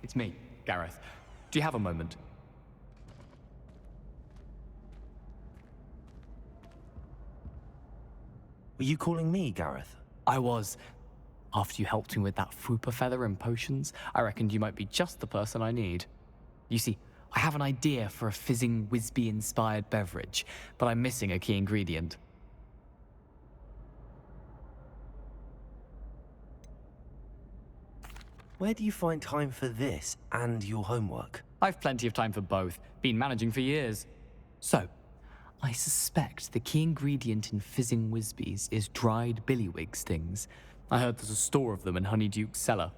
it's me, Gareth. Do you have a moment? Were you calling me, Gareth? I was. After you helped me with that fupa feather and potions, I reckoned you might be just the person I need. You see, I have an idea for a fizzing Whizbee-inspired beverage, but I'm missing a key ingredient. Where do you find time for this and your homework? I've plenty of time for both. Been managing for years. So, I suspect the key ingredient in fizzing Whizbees is dried billywig stings. I heard there's a store of them in Honeyduke's cellar.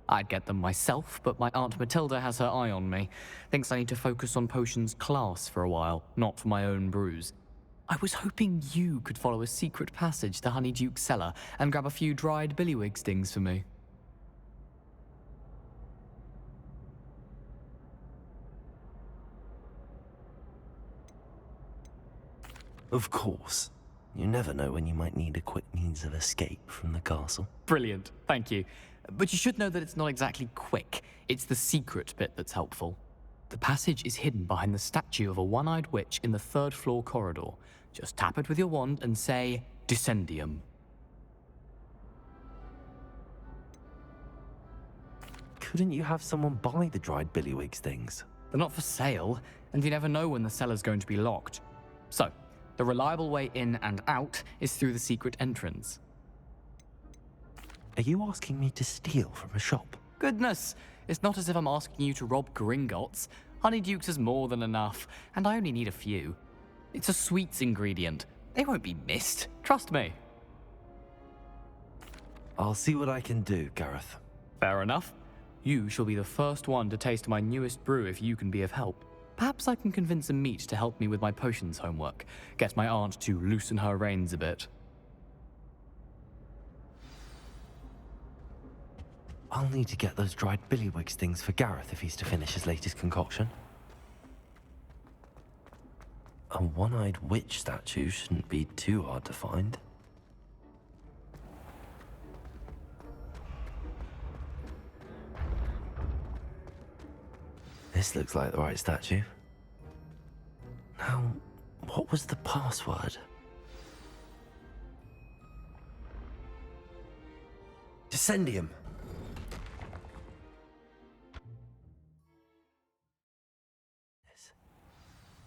I'd get them myself, but my Aunt Matilda has her eye on me. Thinks I need to focus on potions class for a while, not for my own brews. I was hoping you could follow a secret passage to Honeyduke's cellar and grab a few dried billywig stings for me. Of course. You never know when you might need a quick means of escape from the castle. Brilliant, thank you. But you should know that it's not exactly quick. It's the secret bit that's helpful. The passage is hidden behind the statue of a one-eyed witch in the third-floor corridor. Just tap it with your wand and say, Descendium. Couldn't you have someone buy the dried billywig stings? They're not for sale, and you never know when the cellar's going to be locked. So, the reliable way in and out is through the secret entrance. Are you asking me to steal from a shop? Goodness, it's not as if I'm asking you to rob Gringotts. Honeyduke's is more than enough, and I only need a few. It's a sweets ingredient. They won't be missed, trust me. I'll see what I can do, Gareth. Fair enough. You shall be the first one to taste my newest brew if you can be of help. Perhaps I can convince a meat to help me with my potions homework. Get my aunt to loosen her reins a bit. I'll need to get those dried billywig stings for Gareth if he's to finish his latest concoction. A one-eyed witch statue shouldn't be too hard to find. This looks like the right statue. Now, what was the password? Descendium.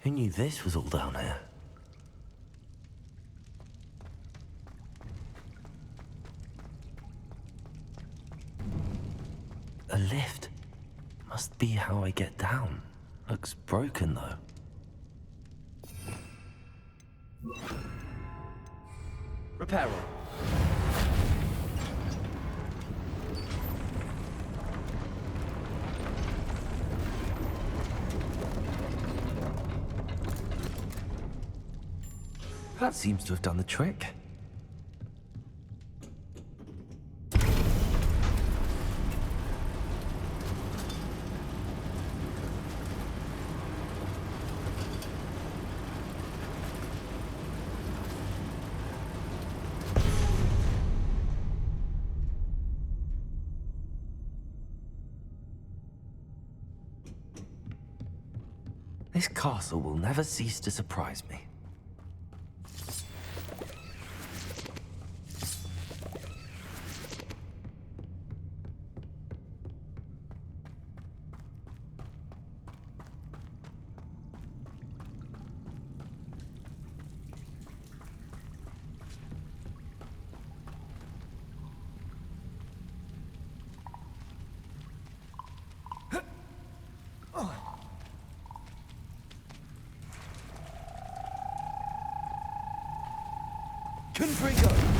Who knew this was all down here? A lift. Must be how I get down. Looks broken, though. Repair room. That seems to have done the trick. This castle will never cease to surprise me. Confringo!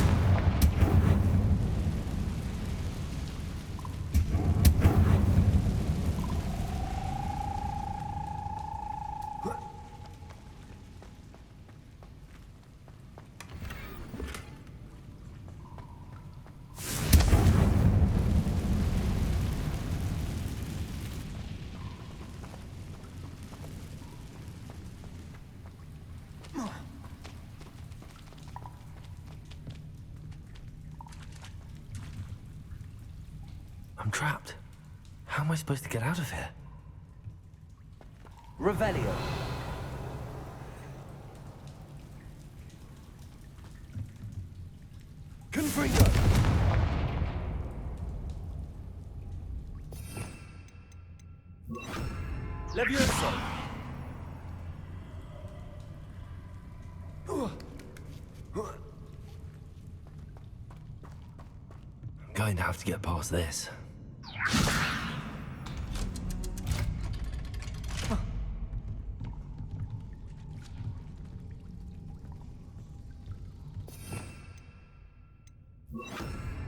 I'm trapped. How am I supposed to get out of here? Revelio. Confringo. Levioso. I'm going to have to get past this.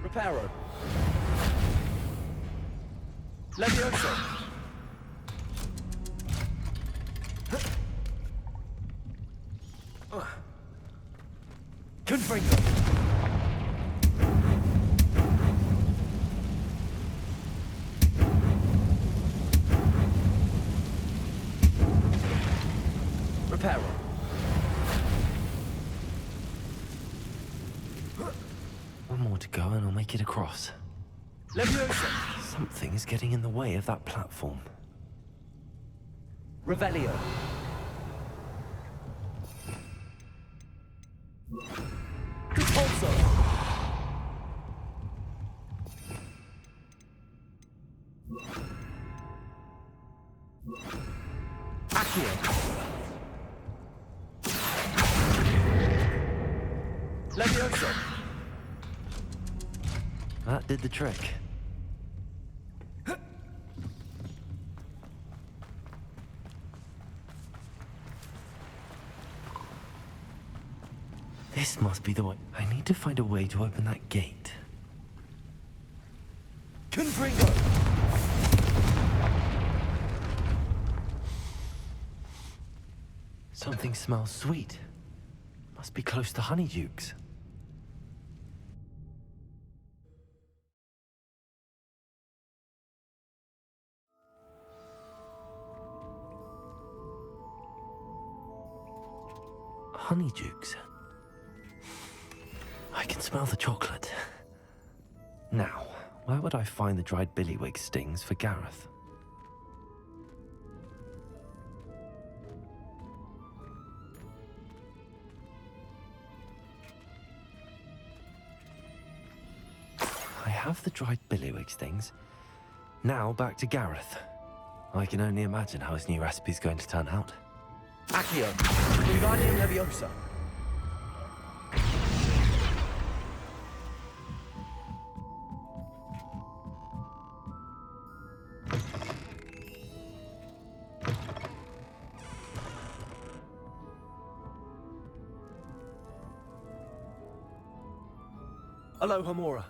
Reparo. Levioso. Confringo. Reparo. One more to go and I'll make it across. Levioso. Something is getting in the way of that platform. Revelio. Repulso. Accio. Levioso. That did the trick. This must be the way. I need to find a way to open that gate. Confringo. Something smells sweet. Must be close to Honeydukes. Honeydukes. I can smell the chocolate. Now, where would I find the dried billywig stings for Gareth? I have the dried billywig stings. Now back to Gareth. I can only imagine how his new recipe's going to turn out. Accio. Wingardium Leviosa. Aloha Mora.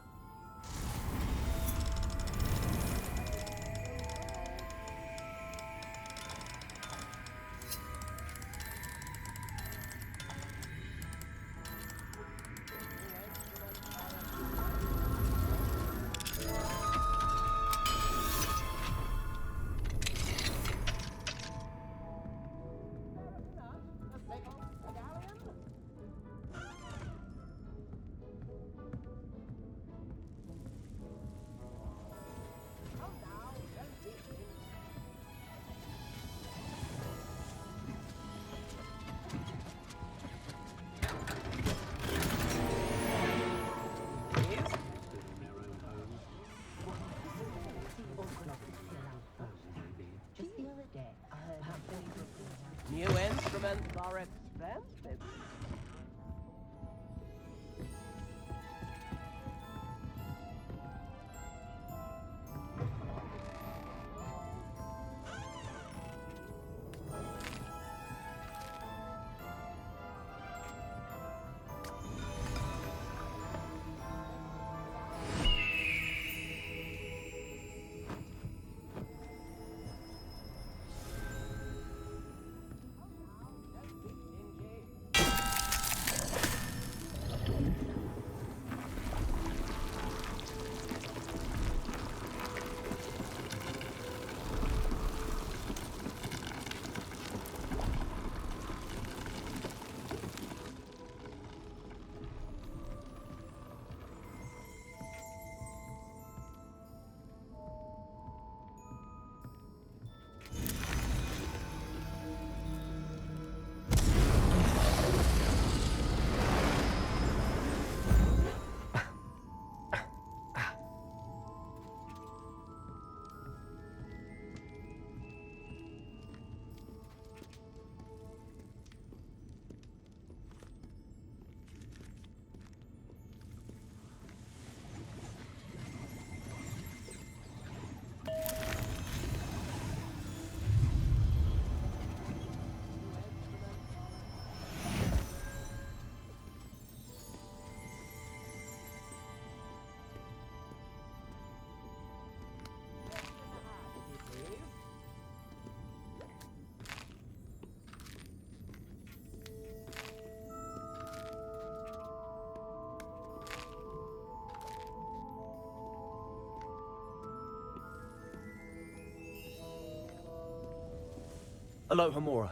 Hello, Hamura.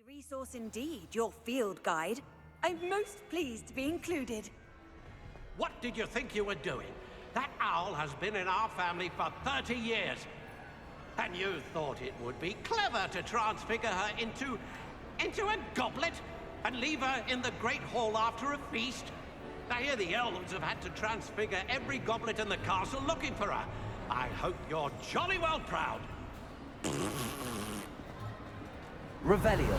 Resource indeed, your field guide. I'm most pleased to be included. What did you think you were doing? That owl has been in our family for 30 years. And you thought it would be clever to transfigure her into a goblet and leave her in the Great Hall after a feast? I hear the elves have had to transfigure every goblet in the castle looking for her. I hope you're jolly well proud. Revelio.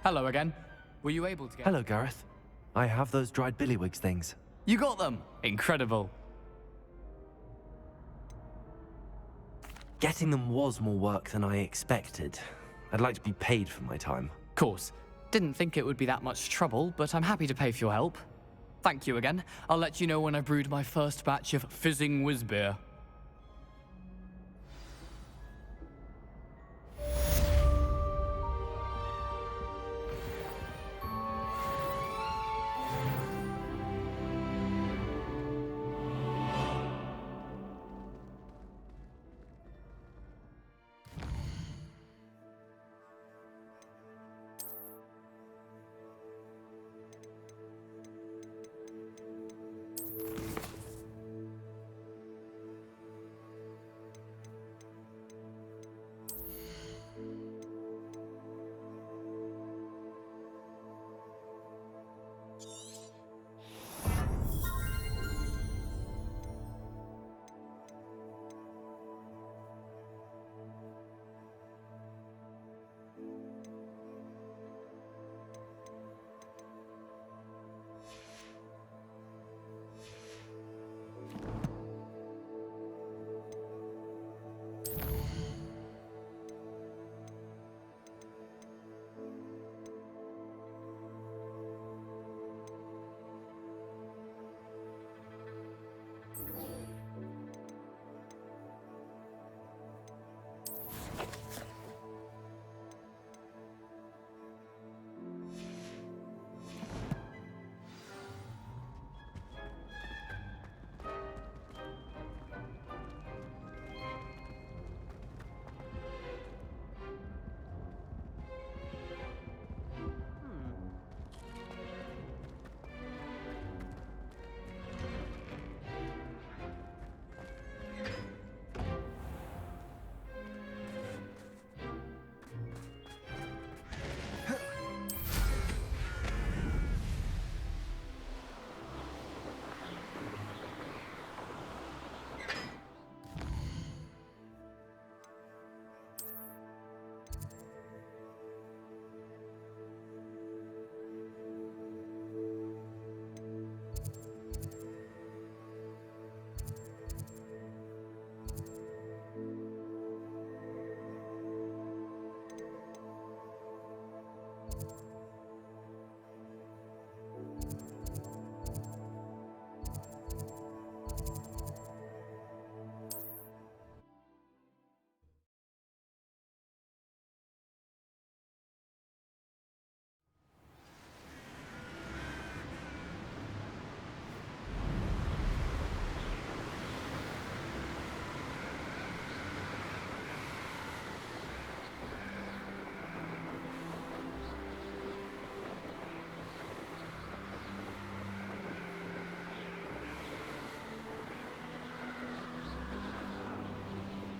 Hello again. Were you able to get... Hello, Gareth. I have those dried billywigs things. You got them! Incredible. Getting them was more work than I expected. I'd like to be paid for my time. Course. Didn't think it would be that much trouble, but I'm happy to pay for your help. Thank you again. I'll let you know when I've brewed my first batch of fizzing whizbeer.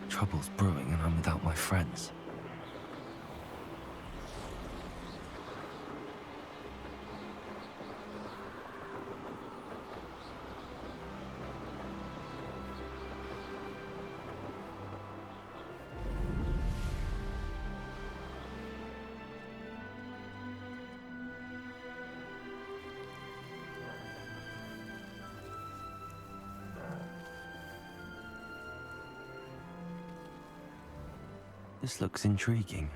Trouble's brewing and I'm without my friends. This looks intriguing.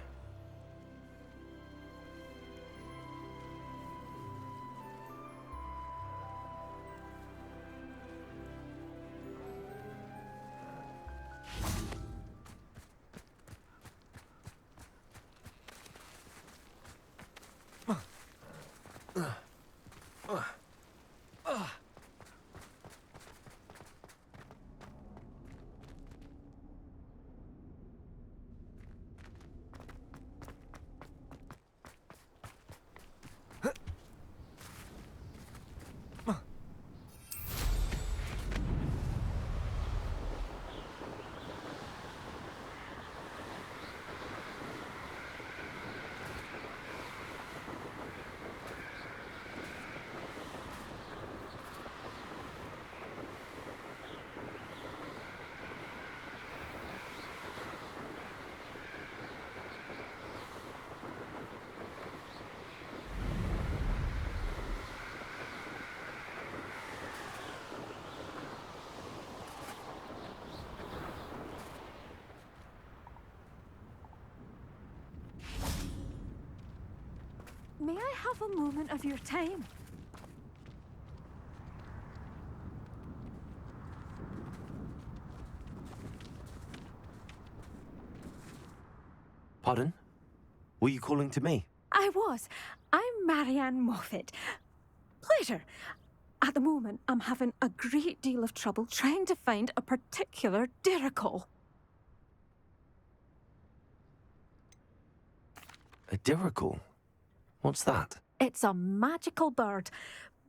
May I have a moment of your time? Pardon? Were you calling to me? I was. I'm Marianne Moffat. Pleasure. At the moment, I'm having a great deal of trouble trying to find a particular diricol. A diricol? What's that? It's a magical bird.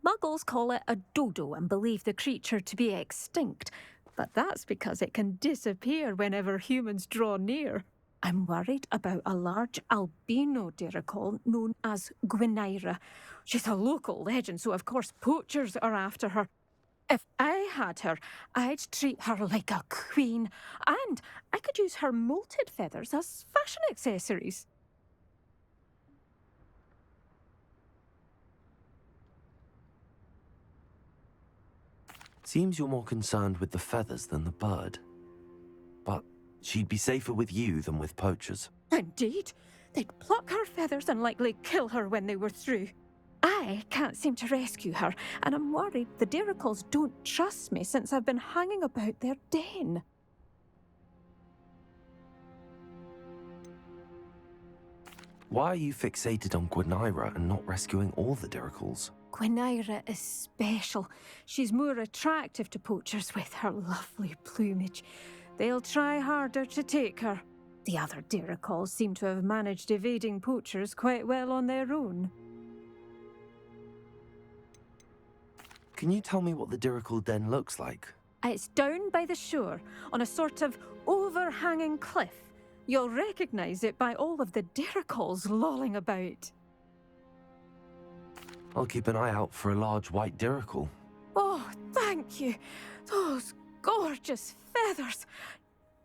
Muggles call it a dodo and believe the creature to be extinct. But that's because it can disappear whenever humans draw near. I'm worried about a large albino diricol known as Gwynaira. She's a local legend, so of course poachers are after her. If I had her, I'd treat her like a queen. And I could use her molted feathers as fashion accessories. Seems you're more concerned with the feathers than the bird. But she'd be safer with you than with poachers. Indeed. They'd pluck her feathers and likely kill her when they were through. I can't seem to rescue her, and I'm worried the diricols don't trust me since I've been hanging about their den. Why are you fixated on Gwynaira and not rescuing all the diricols? Gwynaira is special. She's more attractive to poachers with her lovely plumage. They'll try harder to take her. The other diricols seem to have managed evading poachers quite well on their own. Can you tell me what the diricol den looks like? It's down by the shore, on a sort of overhanging cliff. You'll recognise it by all of the diricols lolling about. I'll keep an eye out for a large white diricol. Oh, thank you. Those gorgeous feathers.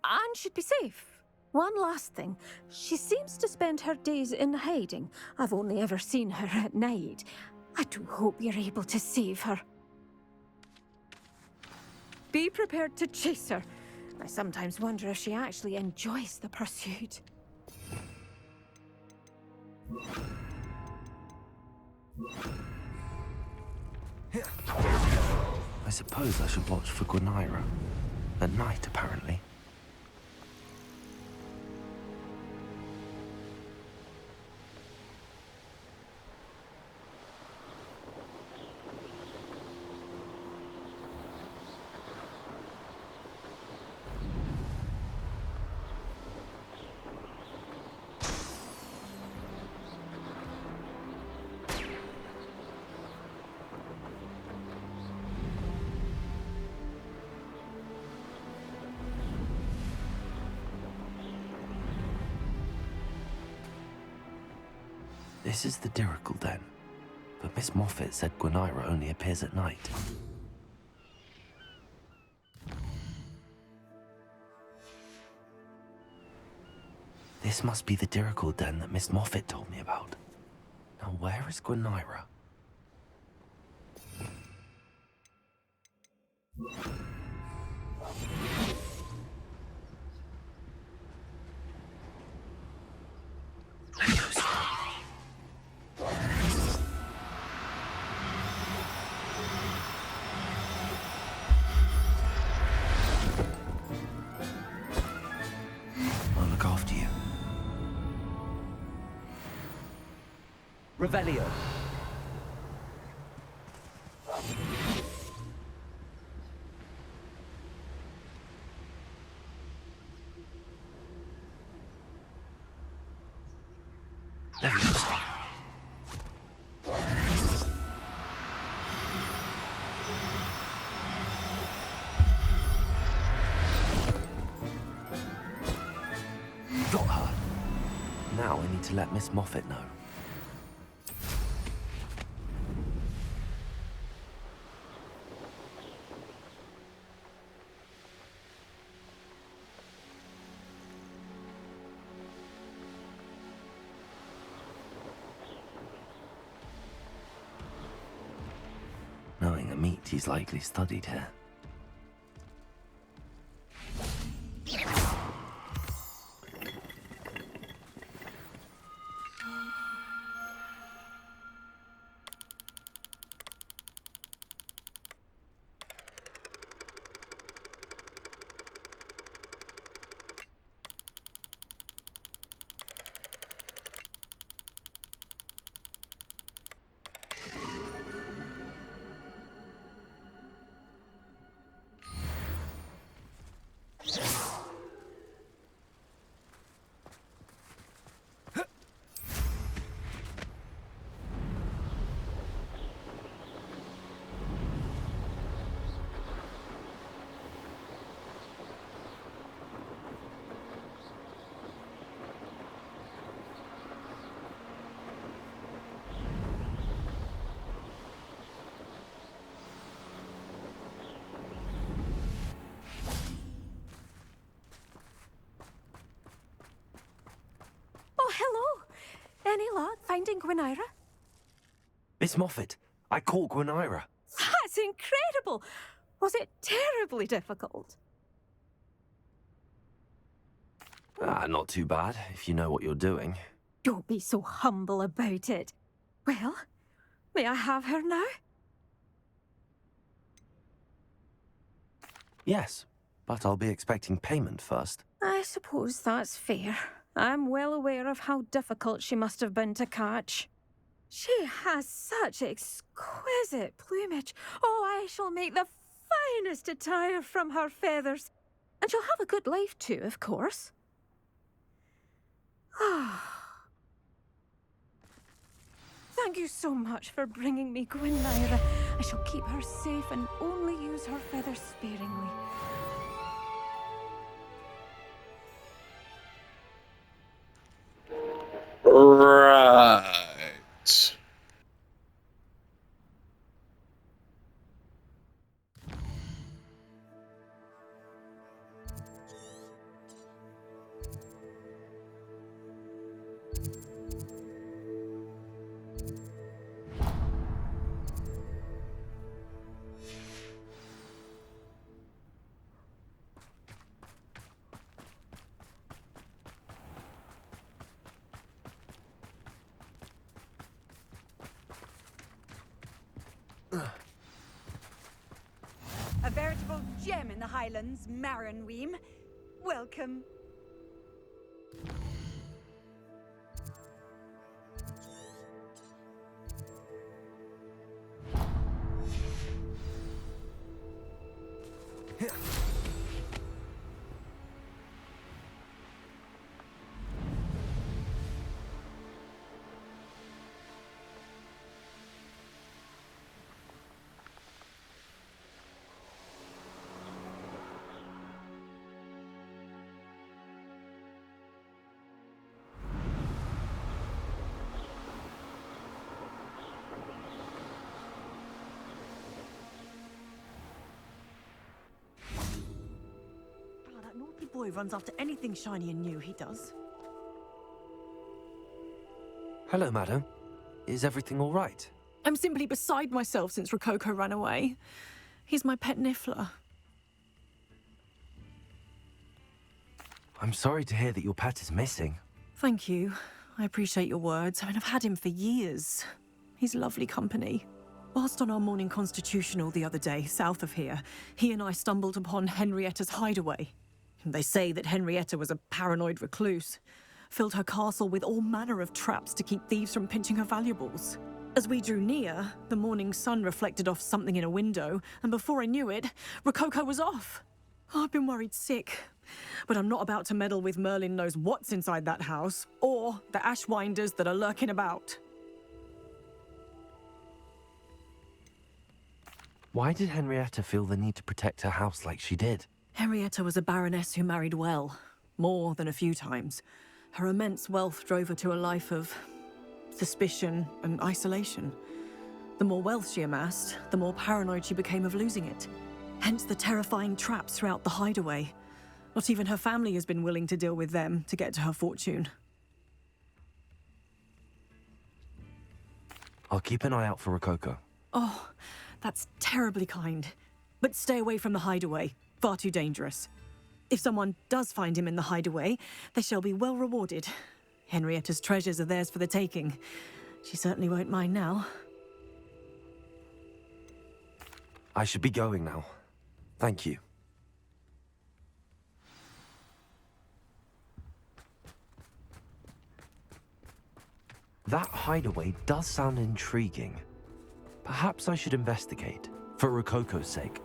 And she'd be safe. One last thing. She seems to spend her days in hiding. I've only ever seen her at night. I do hope you're able to save her. Be prepared to chase her. I sometimes wonder if she actually enjoys the pursuit. I suppose I should watch for Gwynaira. At night, apparently. This is the Dirical Den, but Miss Moffat said Gwynaira only appears at night. This must be the Dirical Den that Miss Moffat told me about. Now where is Gwynaira? I'll look after you. Revelio. Leviosa. Got her. Now I need to let Miss Moffat know. Knowing a meat he's likely studied here. Oh, hello. Any luck finding Gwynaira? Miss Moffat, I caught Gwynaira. That's incredible. Was it terribly difficult? Not too bad, if you know what you're doing. Don't be so humble about it. Well, may I have her now? Yes, but I'll be expecting payment first. I suppose that's fair. I'm well aware of how difficult she must have been to catch. She has such exquisite plumage. Oh, I shall make the finest attire from her feathers. And she'll have a good life too, of course. Thank you so much for bringing me Gwynaira. I shall keep her safe and only use her feathers sparingly. Right. A veritable gem in the Highlands, Maranweem. Welcome. boy runs after anything shiny and new, he does. Hello, madam. Is everything all right? I'm simply beside myself since Rococo ran away. He's my pet niffler. I'm sorry to hear that your pet is missing. Thank you. I appreciate your words. I mean, I've had him for years. He's lovely company. Whilst on our morning constitutional the other day, south of here, he and I stumbled upon Henrietta's hideaway. They say that Henrietta was a paranoid recluse, filled her castle with all manner of traps to keep thieves from pinching her valuables. As we drew near, the morning sun reflected off something in a window, and before I knew it, Rococo was off. Oh, I've been worried sick. But I'm not about to meddle with Merlin knows what's inside that house, or the ashwinders that are lurking about. Why did Henrietta feel the need to protect her house like she did? Henrietta was a baroness who married well, more than a few times. Her immense wealth drove her to a life of suspicion and isolation. The more wealth she amassed, the more paranoid she became of losing it. Hence the terrifying traps throughout the hideaway. Not even her family has been willing to deal with them to get to her fortune. I'll keep an eye out for Rococo. Oh, that's terribly kind. But stay away from the hideaway. Far too dangerous. If someone does find him in the hideaway, they shall be well rewarded. Henrietta's treasures are theirs for the taking. She certainly won't mind now. I should be going now. Thank you. That hideaway does sound intriguing. Perhaps I should investigate, for Rococo's sake.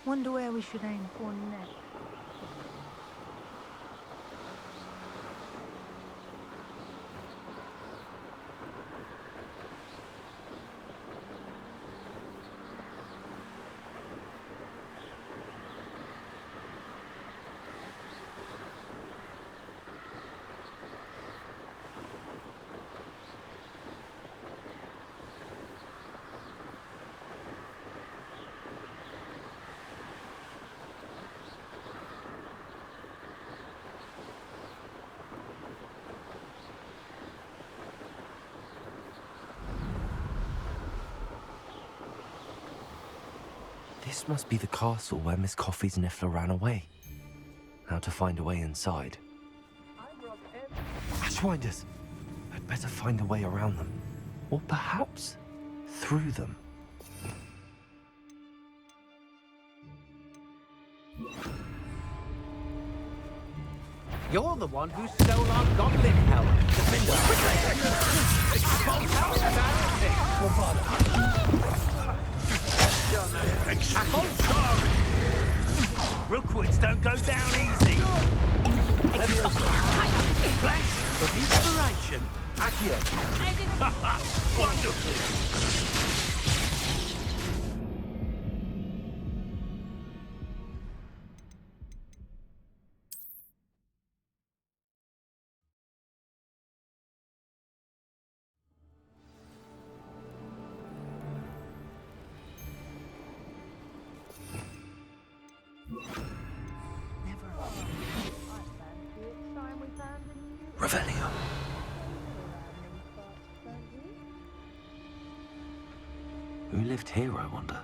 Wonder where we should aim for next. This must be the castle where Miss Coffee's Niffler ran away. Now to find a way inside. Ashwinders! I'd better find a way around them. Or perhaps through them. You're the one who stole our goblin helm. Rookwoods don't go down easy. Flash of inspiration. Wonderful. Revelio. Who lived here, I wonder?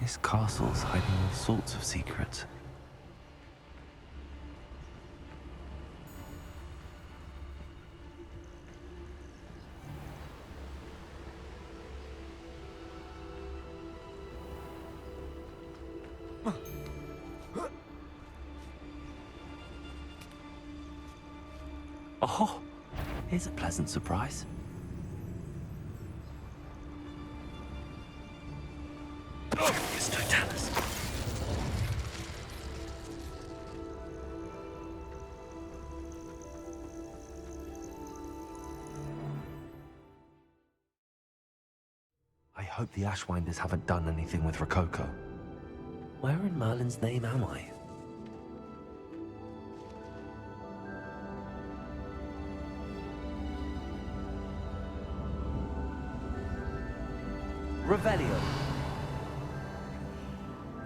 This castle's hiding all sorts of secrets. Oh, here's a pleasant surprise. It's Totalis. I hope the Ashwinders haven't done anything with Rococo. Where in Merlin's name am I? Revelio.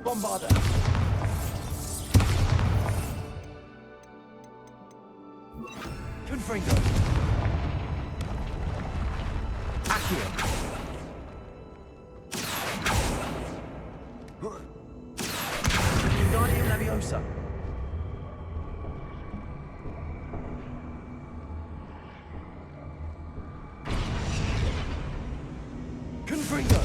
Bombarda. Confringo. Accio. Wingardium Leviosa. Confringo.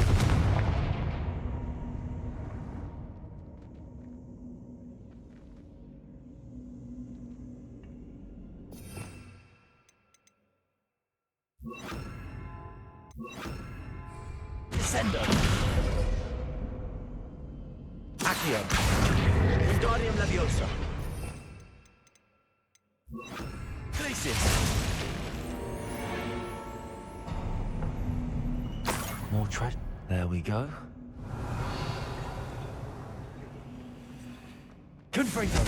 Descendo. Accio. Wingardium Leviosa. Glacis. More treasure. There we go. Confringo.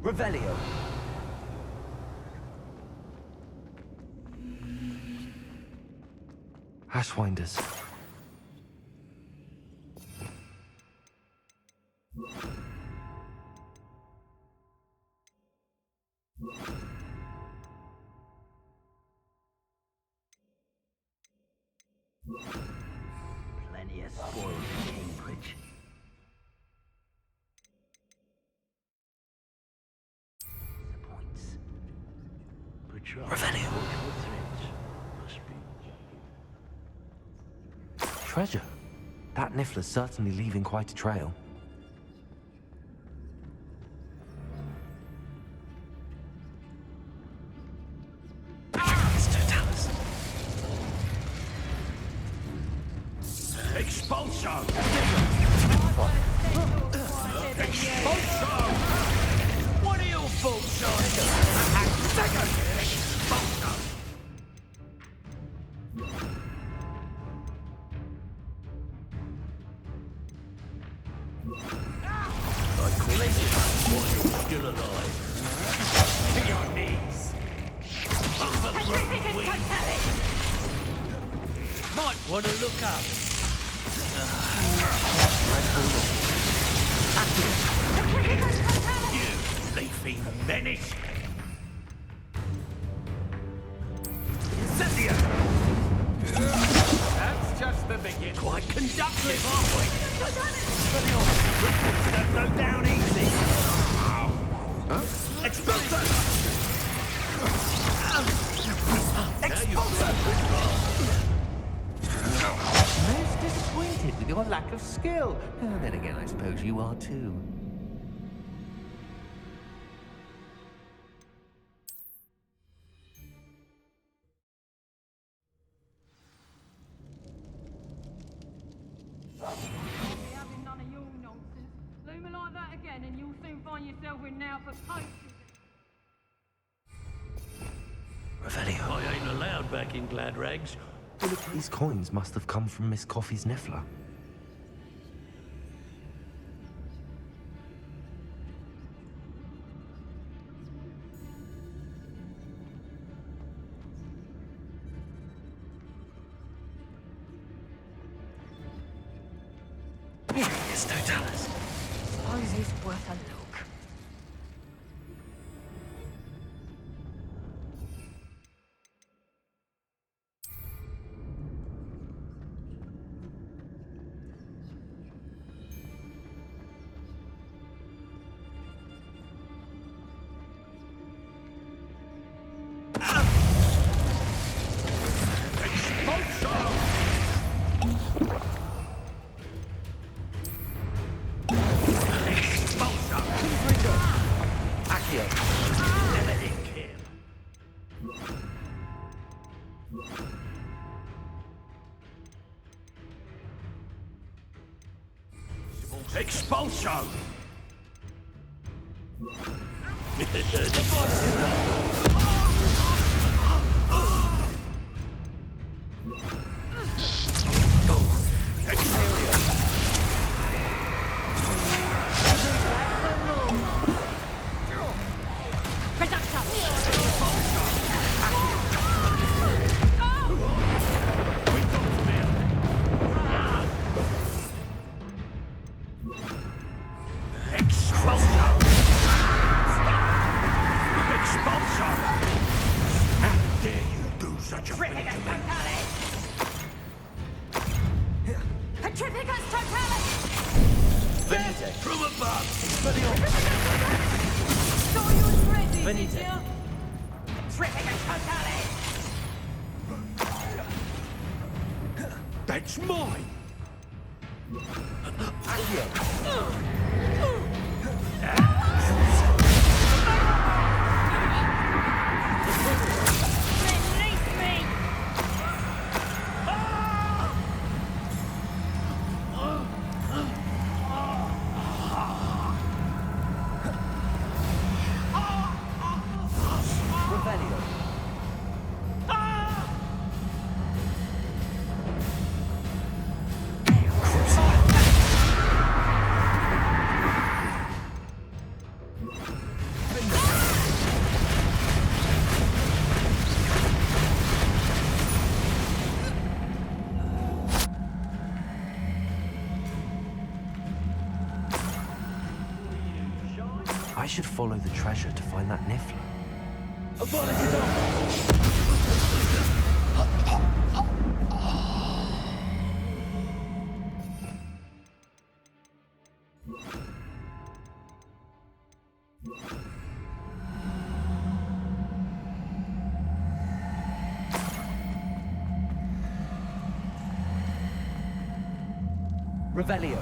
Revelio. Ashwinders. Plenty of spoils in Cambridge. The points. Patrol. Revelio. Must be. Treasure. That Niffler's certainly leaving quite a trail. It's Totalis. Expulso! Expulso! What are your faults, Second! Expulso! I call it while you're still alive. To your knees! Might want to look up. You leafy menace! Incendio! That's just the beginning. Quite conductive, aren't we? Don't go down easy. Expulso! Expulso! Most disappointed with your lack of skill. Then again, I suppose you are too. Having none of your nonsense. Loom like that again and you'll soon find yourself in now for poachers. Revelio. I ain't allowed back in Glad Rags. These coins must have come from Miss Coffee's Niffler. It's Totalis. Suppose it's worth a look. show! That's mine! I should follow the treasure to find that Niffler. Revelio.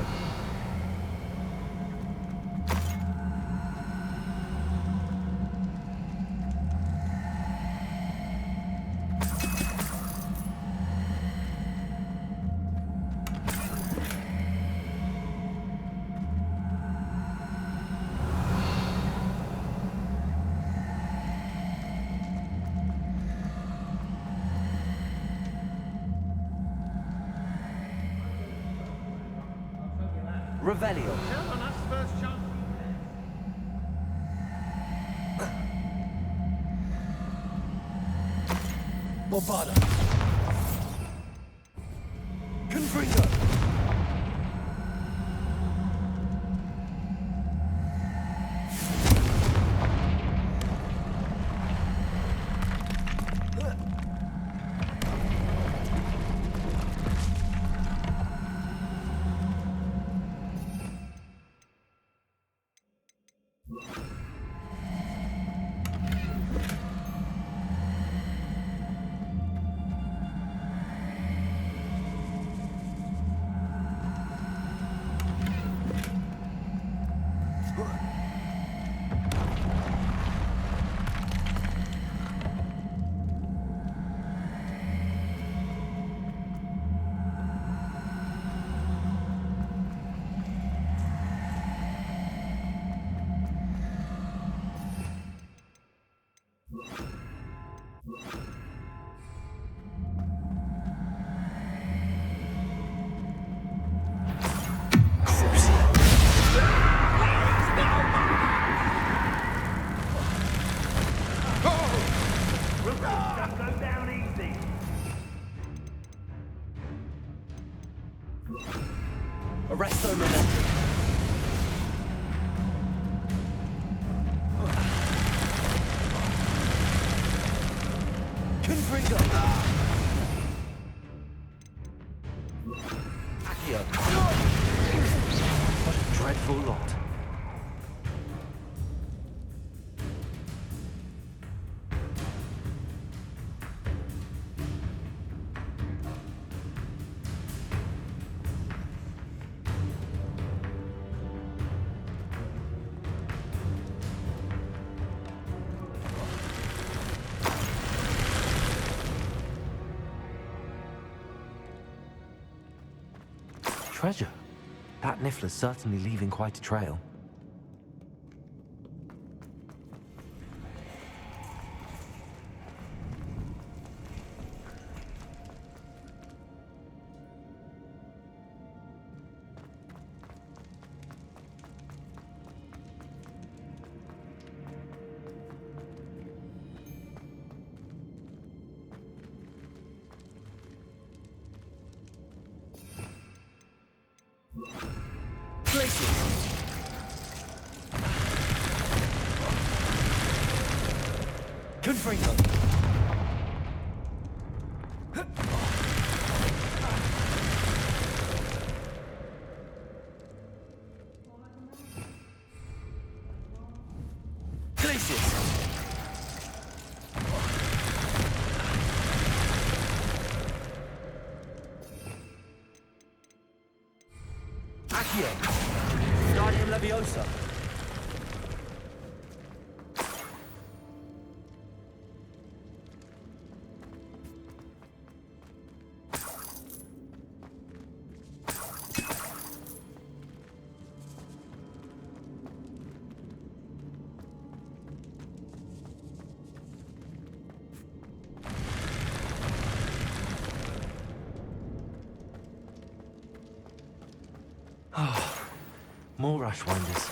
Revelio. Bobada. Confringo. Arresto momentum. Confringo. Accio. What a dreadful lot. Treasure? That Niffler's certainly leaving quite a trail. Confringo. Glacius. Accio. Guardian Leviosa. More rushwinders.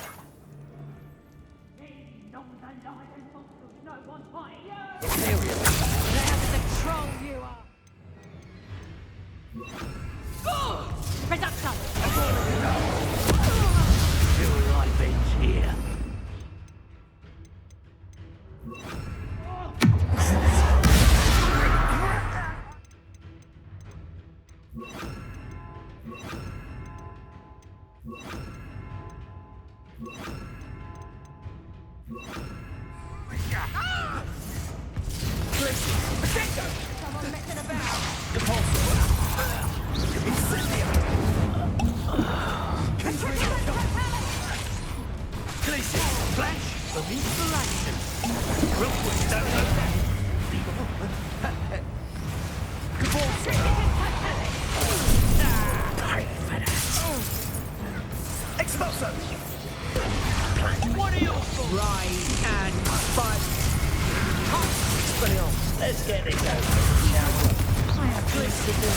Reduction! Feel like bench here. What are you for? Rise and fight. Let's get this over, shall we? I have this to do.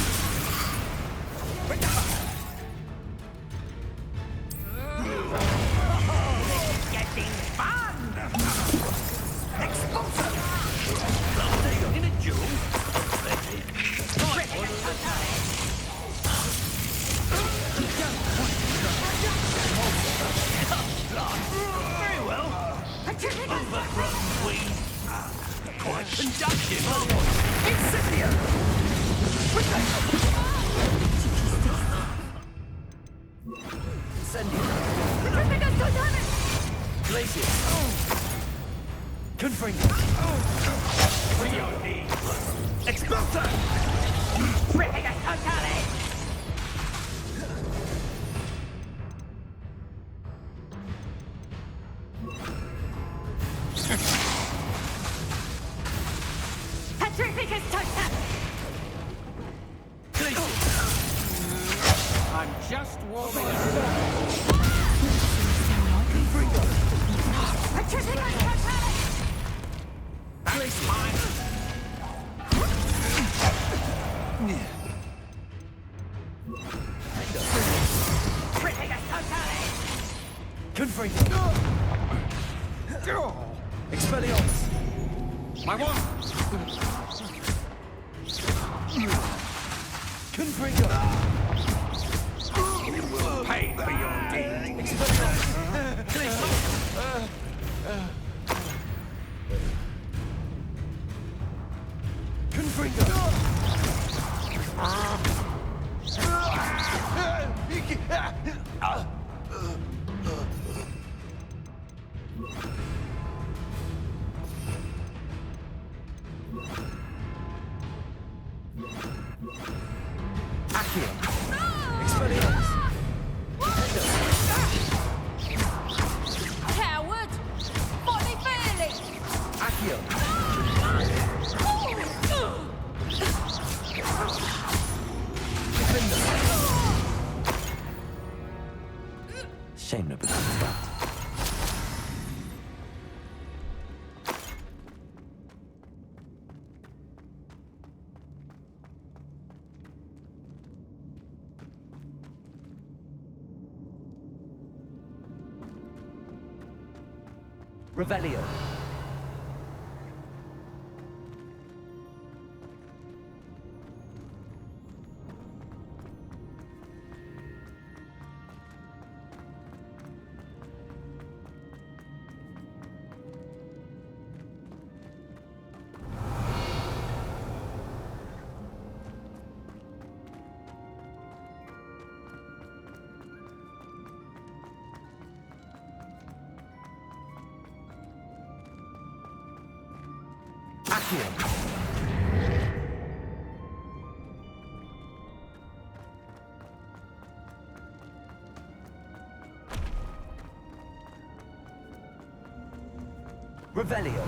I'm just warming up. That's mine. Expelliarmus. My one. Confringo. You will pay for your deed. Confringo. Coward! Body feeling! Revelio. Revelio.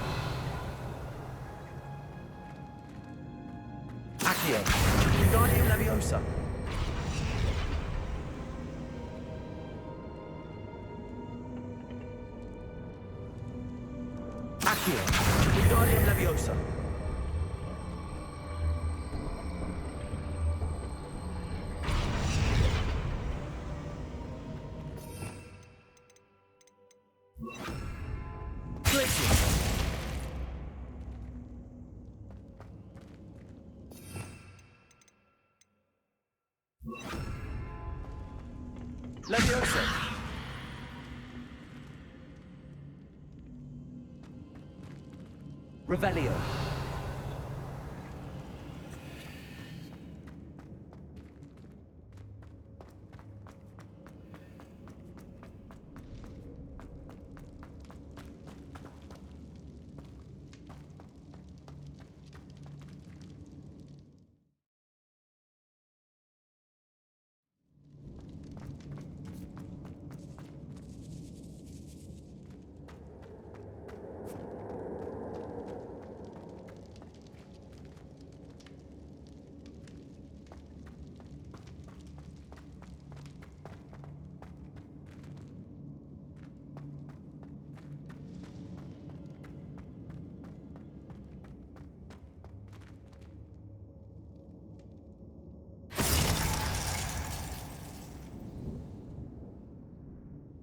Accio. Wingardium Leviosa. Accio. Wingardium Leviosa. Leviosa. Revelio.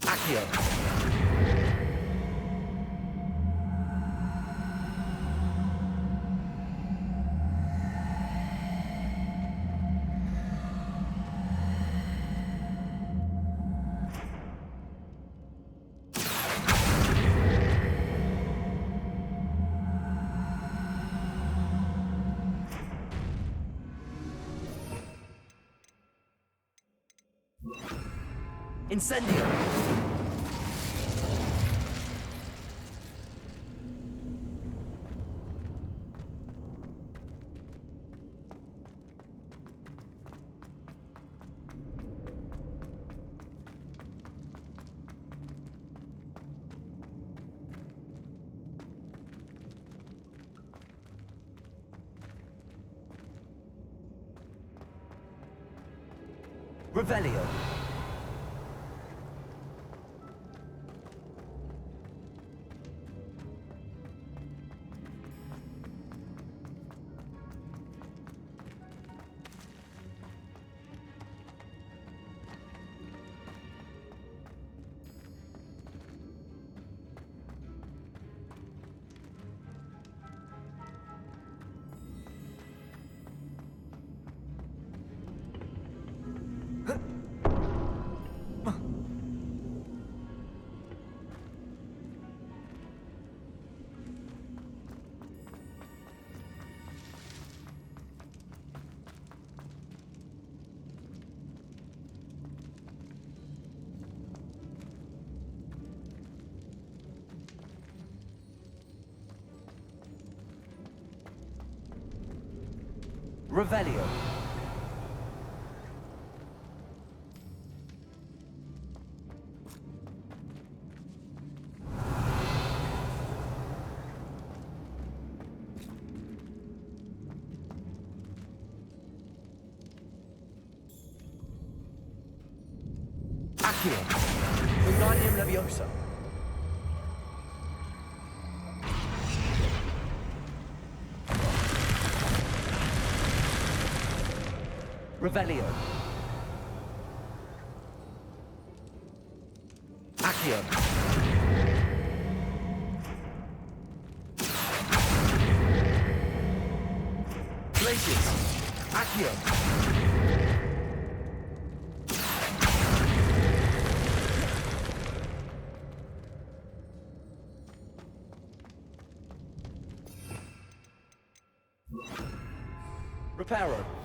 Accio. Incendio. Revelio. Revelio. Accio. Wingardium Leviosa. Revelio. Accio. places. Accio. Reparo.